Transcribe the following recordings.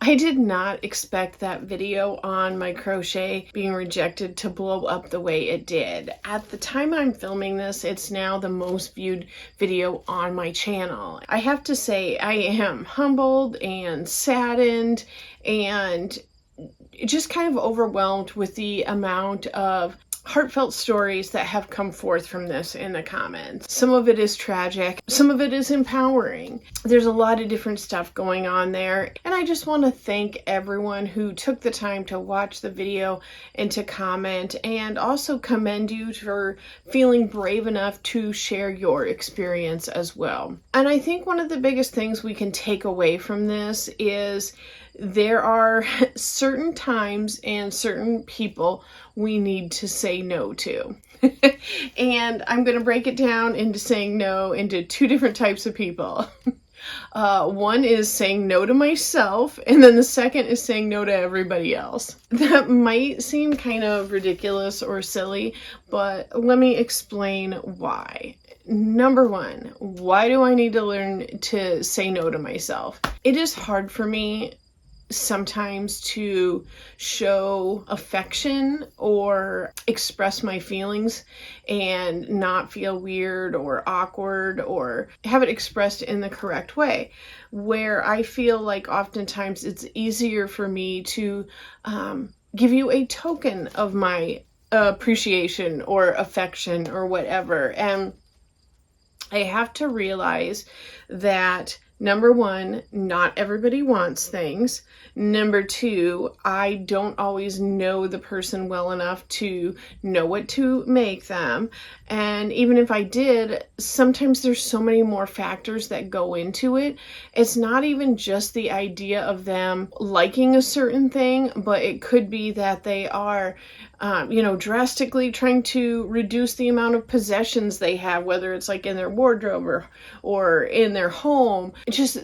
I did not expect that video on my crochet being rejected to blow up the way it did. At the time I'm filming this, it's now the most viewed video on my channel. I have to say I am humbled and saddened and just kind of overwhelmed with the amount of heartfelt stories that have come forth from this in the comments. Some of it is tragic, some of it is empowering. There's a lot of different stuff going on there, and I just want to thank everyone who took the time to watch the video and to comment, and also commend you for feeling brave enough to share your experience as well. And I think one of the biggest things we can take away from this is there are certain times and certain people we need to say no to. And I'm going to break it down into saying no into two different types of people. One is saying no to myself, and then the second is saying no to everybody else. That might seem kind of ridiculous or silly, but let me explain why. Number one, why do I need to learn to say no to myself? It is hard for me sometimes to show affection or express my feelings and not feel weird or awkward or have it expressed in the correct way, where I feel like oftentimes it's easier for me to give you a token of my appreciation or affection or whatever. And I have to realize that number one, not everybody wants things. Number two, I don't always know the person well enough to know what to make them. And even if I did, sometimes there's so many more factors that go into it. It's not even just the idea of them liking a certain thing, but it could be that they are drastically trying to reduce the amount of possessions they have, whether it's like in their wardrobe or in their home.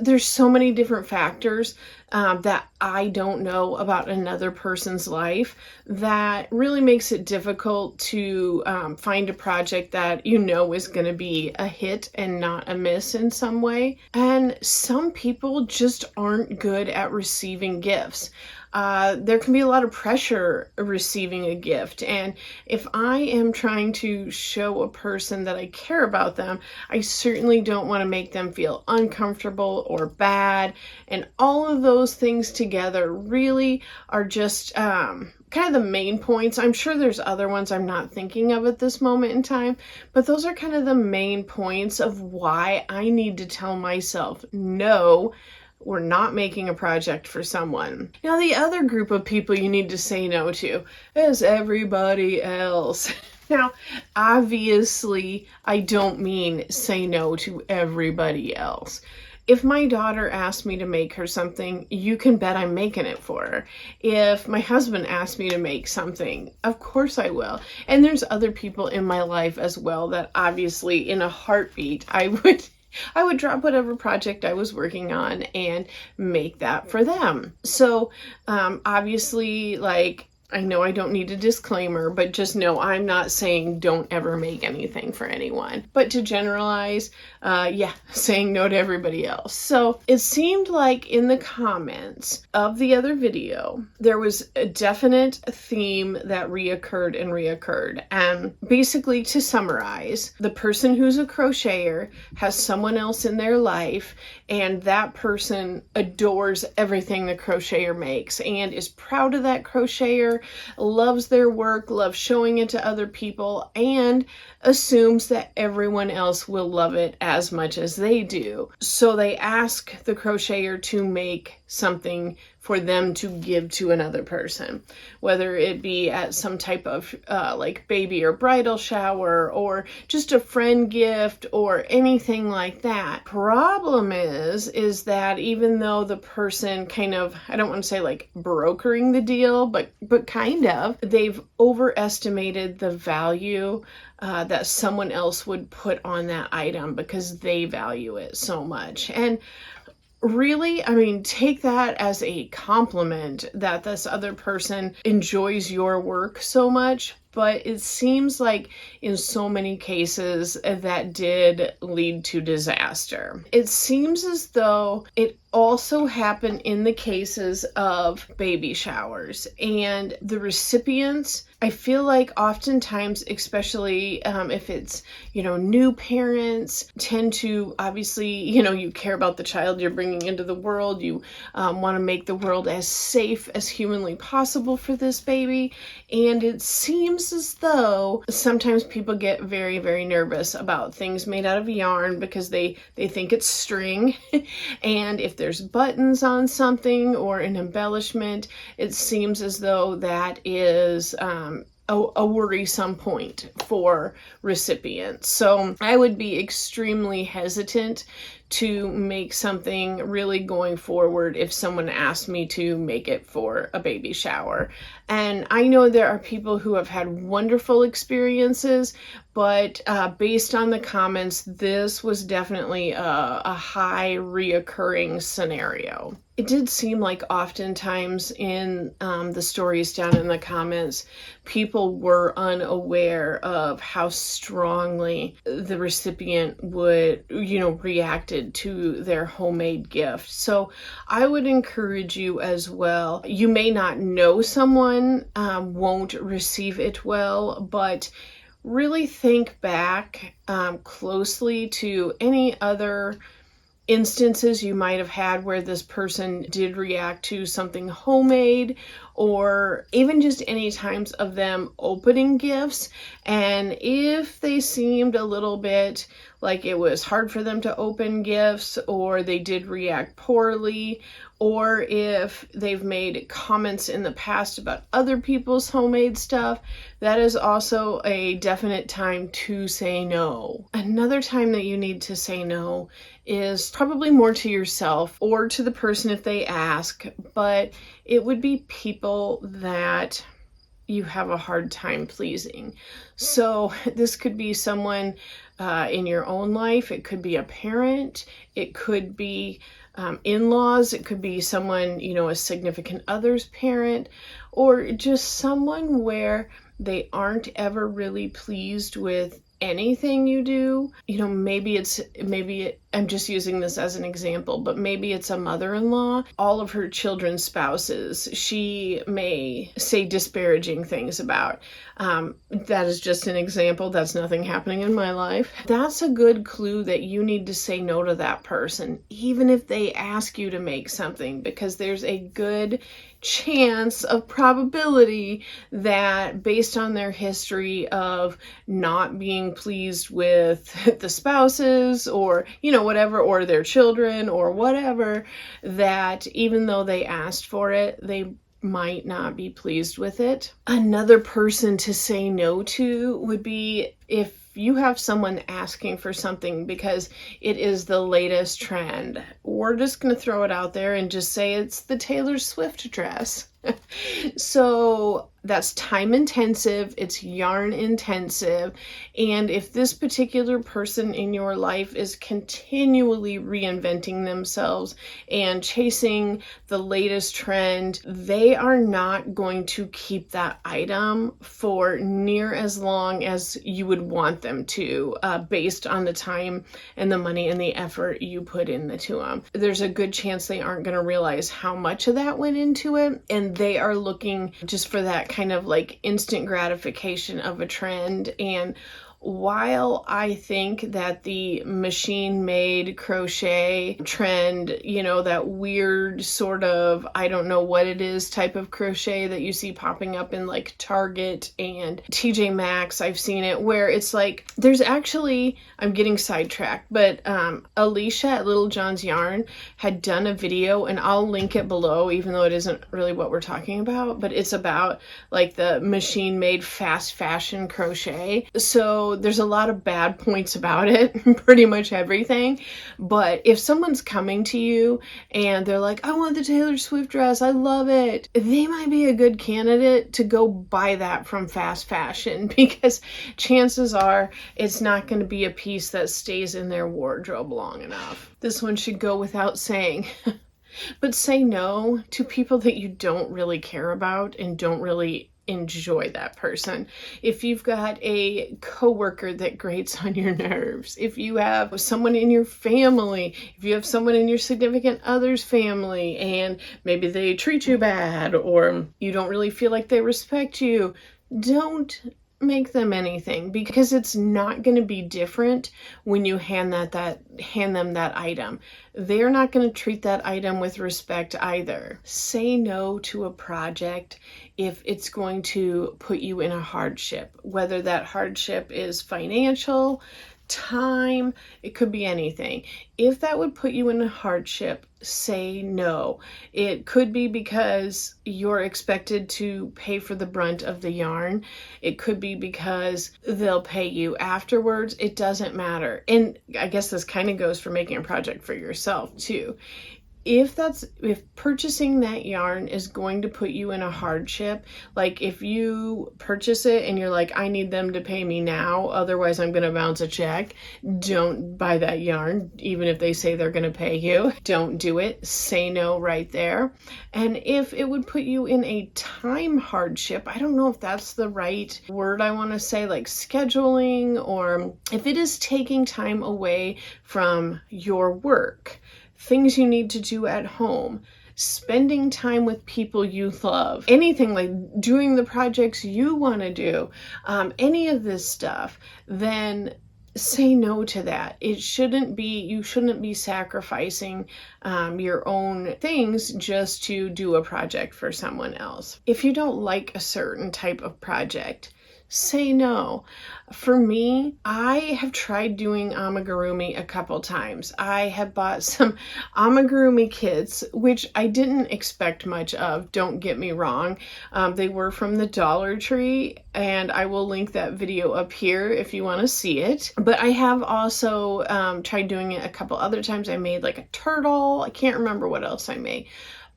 There's so many different factors that I don't know about another person's life that really makes it difficult to find a project that is going to be a hit and not a miss in some way. And some people just aren't good at receiving gifts. There can be a lot of pressure receiving a gift. And if I am trying to show a person that I care about them, I certainly don't want to make them feel uncomfortable or bad. And all of those things together really are just kind of the main points. I'm sure there's other ones I'm not thinking of at this moment in time, but those are kind of the main points of why I need to tell myself, no, we're not making a project for someone. Now, the other group of people you need to say no to is everybody else. Now, obviously, I don't mean say no to everybody else. If my daughter asked me to make her something, you can bet I'm making it for her. If my husband asked me to make something, of course I will. And there's other people in my life as well that obviously in a heartbeat I would drop whatever project I was working on and make that for them. So obviously, I know I don't need a disclaimer, but just know I'm not saying don't ever make anything for anyone. But to generalize, saying no to everybody else. So it seemed like in the comments of the other video, there was a definite theme that reoccurred. And basically, to summarize, the person who's a crocheter has someone else in their life, and that person adores everything the crocheter makes and is proud of that crocheter, loves their work, loves showing it to other people, and assumes that everyone else will love it as much as they do. So they ask the crocheter to make something for them to give to another person, whether it be at some type of baby or bridal shower or just a friend gift or anything like that. Problem is that even though the person kind of, I don't want to say brokering the deal, but kind of, they've overestimated the value that someone else would put on that item because they value it so much. And really, take that as a compliment that this other person enjoys your work so much. but it seems like in so many cases that did lead to disaster. It seems as though it also happened in the cases of baby showers, and the recipients, I feel like oftentimes, especially if it's, new parents, tend to obviously, you care about the child you're bringing into the world. You want to make the world as safe as humanly possible for this baby. And it seems as though sometimes people get very, very nervous about things made out of yarn because they think it's string. And if there's buttons on something or an embellishment, it seems as though that is a worrisome point for recipients. So I would be extremely hesitant to make something really going forward if someone asked me to make it for a baby shower. And I know there are people who have had wonderful experiences, but based on the comments, this was definitely a high reoccurring scenario. It did seem like oftentimes in the stories down in the comments, people were unaware of how strongly the recipient would, reacted to their homemade gift. So I would encourage you as well. You may not know someone won't receive it well, but really think back closely to any other instances you might have had where this person did react to something homemade, or even just any times of them opening gifts. And if they seemed a little bit like it was hard for them to open gifts, or they did react poorly, or if they've made comments in the past about other people's homemade stuff, that is also a definite time to say no. Another time that you need to say no is probably more to yourself or to the person if they ask, but it would be people that you have a hard time pleasing. So this could be someone in your own life. It could be a parent. It could be in-laws. It could be someone, a significant other's parent, or just someone where they aren't ever really pleased with anything you do. Maybe I'm just using this as an example, but maybe it's a mother-in-law. All of her children's spouses, she may say disparaging things about. That is just an example. That's nothing happening in my life. That's a good clue that you need to say no to that person, even if they ask you to make something, because there's a good chance of probability that based on their history of not being pleased with the spouses or, whatever, or their children or whatever, that even though they asked for it, they might not be pleased with it. Another person to say no to would be if you have someone asking for something because it is the latest trend. We're just going to throw it out there and just say it's the Taylor Swift dress. So that's time intensive, it's yarn intensive, and if this particular person in your life is continually reinventing themselves and chasing the latest trend, they are not going to keep that item for near as long as you would want them to, based on the time and the money and the effort you put into them. There's a good chance they aren't going to realize how much of that went into it, and they are looking just for that kind of like instant gratification of a trend. And while I think that the machine-made crochet trend, that weird sort of, I don't know what it is, type of crochet that you see popping up in like Target and TJ Maxx, I've seen it, where it's like, there's actually, I'm getting sidetracked, but Alicia at Little John's Yarn had done a video, and I'll link it below, even though it isn't really what we're talking about, but it's about like the machine-made fast fashion crochet. So there's a lot of bad points about it, pretty much everything. But if someone's coming to you and they're like, I want the Taylor Swift dress, I love it, they might be a good candidate to go buy that from fast fashion, because chances are it's not going to be a piece that stays in their wardrobe long enough. This one should go without saying. But say no to people that you don't really care about and don't really enjoy that person. If you've got a coworker that grates on your nerves, if you have someone in your family, if you have someone in your significant other's family and maybe they treat you bad or you don't really feel like they respect you, don't make them anything, because it's not going to be different when you hand them that item. They're not going to treat that item with respect either. Say no to a project if it's going to put you in a hardship, whether that hardship is financial, time, it could be anything. If that would put you in a hardship, say no. It could be because you're expected to pay for the brunt of the yarn. It could be because they'll pay you afterwards. It doesn't matter. And I guess this kind of goes for making a project for yourself too. If purchasing that yarn is going to put you in a hardship, like if you purchase it and you're like, I need them to pay me now, otherwise I'm going to bounce a check, don't buy that yarn, even if they say they're going to pay you. Don't do it. Say no right there. And if it would put you in a time hardship, I don't know if that's the right word I want to say, like scheduling, or if it is taking time away from your work, things you need to do at home, spending time with people you love, anything like doing the projects you want to do, any of this stuff, then say no to that. You shouldn't be sacrificing your own things just to do a project for someone else. If you don't like a certain type of project, say no. For me, I have tried doing amigurumi a couple times. I have bought some amigurumi kits, which I didn't expect much of, don't get me wrong. They were from the Dollar Tree, and I will link that video up here if you want to see it. But I have also tried doing it a couple other times. I made like a turtle. I can't remember what else I made.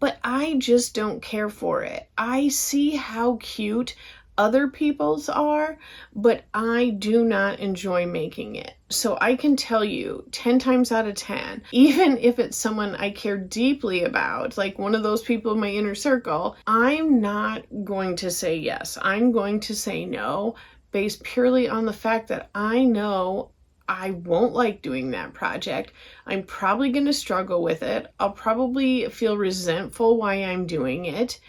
But I just don't care for it. I see how cute other people's are, but I do not enjoy making it. So I can tell you 10 times out of 10, even if it's someone I care deeply about, like one of those people in my inner circle, I'm not going to say yes. I'm going to say no, based purely on the fact that I know I won't like doing that project. I'm probably going to struggle with it. I'll probably feel resentful why I'm doing it.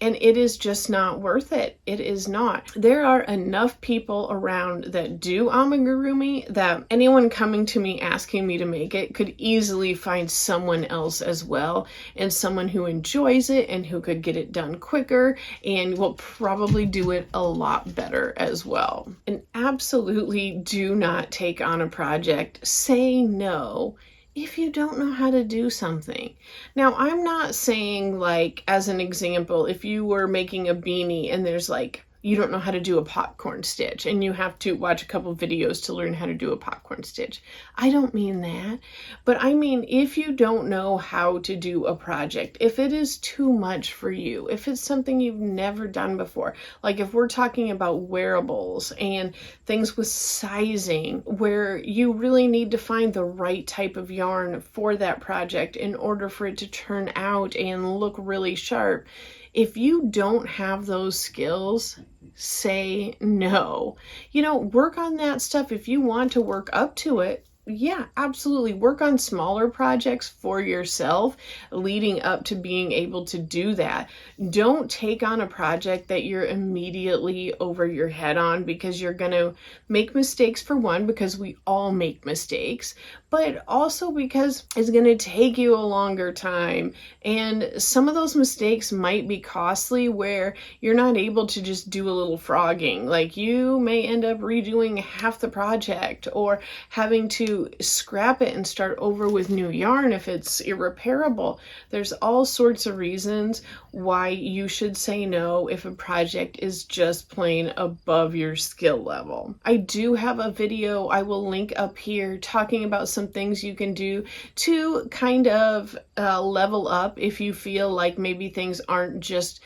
And it is just not worth it. It is not. There are enough people around that do amigurumi that anyone coming to me asking me to make it could easily find someone else as well, and someone who enjoys it and who could get it done quicker and will probably do it a lot better as well. And absolutely do not take on a project. Say no if you don't know how to do something. Now, I'm not saying, like, as an example, if you were making a beanie and there's like, you don't know how to do a popcorn stitch and you have to watch a couple videos to learn how to do a popcorn stitch. I don't mean that, but I mean if you don't know how to do a project, if it is too much for you, if it's something you've never done before, like if we're talking about wearables and things with sizing where you really need to find the right type of yarn for that project in order for it to turn out and look really sharp. If you don't have those skills, say no. Work on that stuff if you want to work up to it. Yeah, absolutely. Work on smaller projects for yourself leading up to being able to do that. Don't take on a project that you're immediately over your head on, because you're going to make mistakes, for one, because we all make mistakes, but also because it's going to take you a longer time. And some of those mistakes might be costly, where you're not able to just do a little frogging. Like you may end up redoing half the project or having to scrap it and start over with new yarn if it's irreparable. There's all sorts of reasons why you should say no if a project is just plain above your skill level. I do have a video I will link up here talking about some some things you can do to kind of level up if you feel like maybe things aren't just,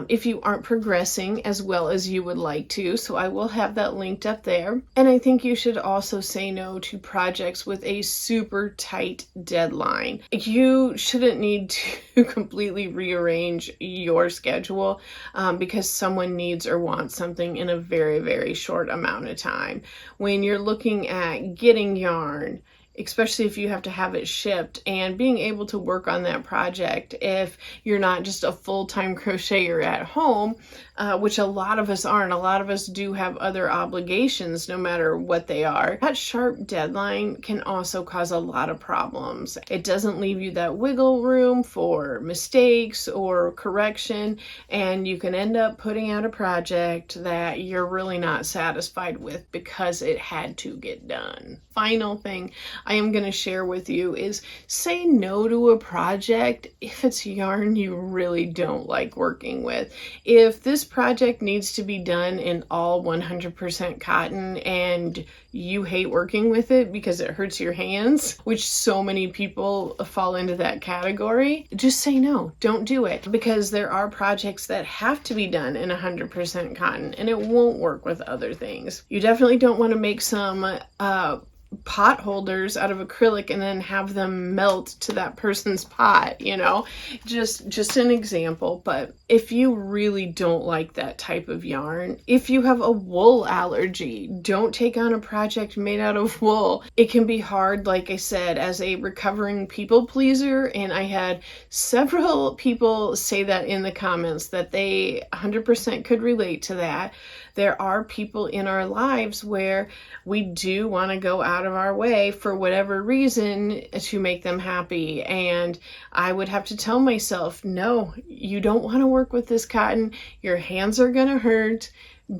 if you aren't progressing as well as you would like to. So I will have that linked up there. And I think you should also say no to projects with a super tight deadline. You shouldn't need to completely rearrange your schedule because someone needs or wants something in a very, very short amount of time. When you're looking at getting yarn, especially if you have to have it shipped, and being able to work on that project if you're not just a full-time crocheter at home, which a lot of us aren't. A lot of us do have other obligations no matter what they are. That sharp deadline can also cause a lot of problems. It doesn't leave you that wiggle room for mistakes or correction, and you can end up putting out a project that you're really not satisfied with because it had to get done. Final thing I am going to share with you is say no to a project if it's yarn you really don't like working with. If this project needs to be done in all 100% cotton and you hate working with it because it hurts your hands, which so many people fall into that category, just say no, don't do it, because there are projects that have to be done in 100% cotton and it won't work with other things. You definitely don't want to make some pot holders out of acrylic and then have them melt to that person's pot, you know, just an example. But if you really don't like that type of yarn, if you have a wool allergy, don't take on a project made out of wool. It can be hard, like I said, as a recovering people pleaser, and I had several people say that in the comments that they 100% could relate to that. There are people in our lives where we do want to go out of our way for whatever reason to make them happy. And I would have to tell myself, no, you don't want to work with this cotton. Your hands are going to hurt.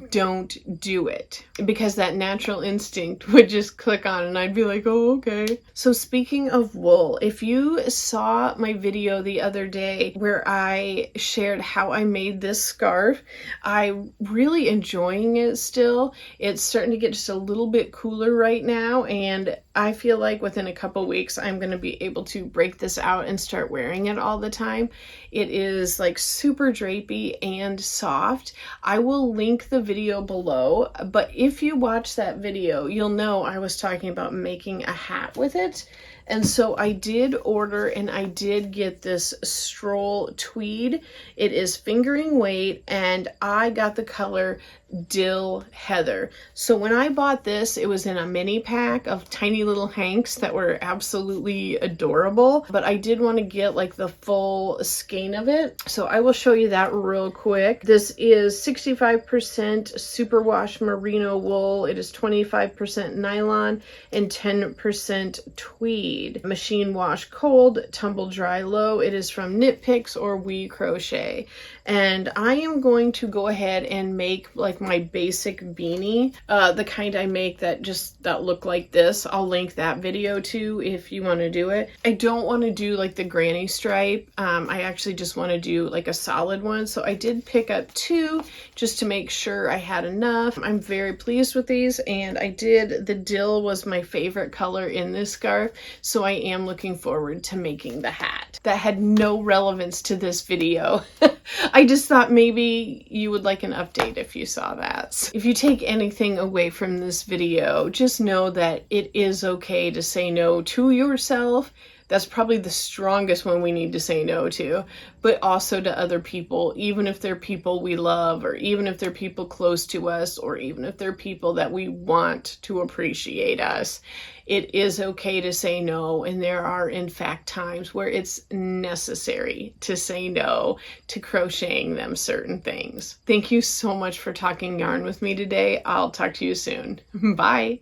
Don't do it, because that natural instinct would just click on and I'd be like, oh, okay. So speaking of wool, if you saw my video the other day where I shared how I made this scarf, I'm really enjoying it still. It's starting to get just a little bit cooler right now, and I feel like within a couple weeks I'm going to be able to break this out and start wearing it all the time. It is like super drapey and soft. I will link the video below, but if you watch that video, you'll know I was talking about making a hat with it. And so I did order and I did get this stroll tweed. It is fingering weight and I got the color Dill Heather. So when I bought this, it was in a mini pack of tiny little hanks that were absolutely adorable, but I did want to get like the full skein of it. So I will show you that real quick. This is 65% superwash merino wool. It is 25% nylon and 10% tweed. Machine wash cold, tumble dry low. It is from Knit Picks or We Crochet. And I am going to go ahead and make like my basic beanie, the kind I make that look like this. I'll link that video too if you want to do it. I don't want to do like the granny stripe. I actually just want to do like a solid one. So I did pick up 2 just to make sure I had enough. I'm very pleased with these, and the dill was my favorite color in this scarf. So I am looking forward to making the hat. That had no relevance to this video. I just thought maybe you would like an update if you saw that. If you take anything away from this video, just know that it is okay to say no to yourself. That's probably the strongest one we need to say no to, but also to other people, even if they're people we love, or even if they're people close to us, or even if they're people that we want to appreciate us. It is okay to say no, and there are in fact times where it's necessary to say no to crocheting them certain things. Thank you so much for talking yarn with me today. I'll talk to you soon. Bye.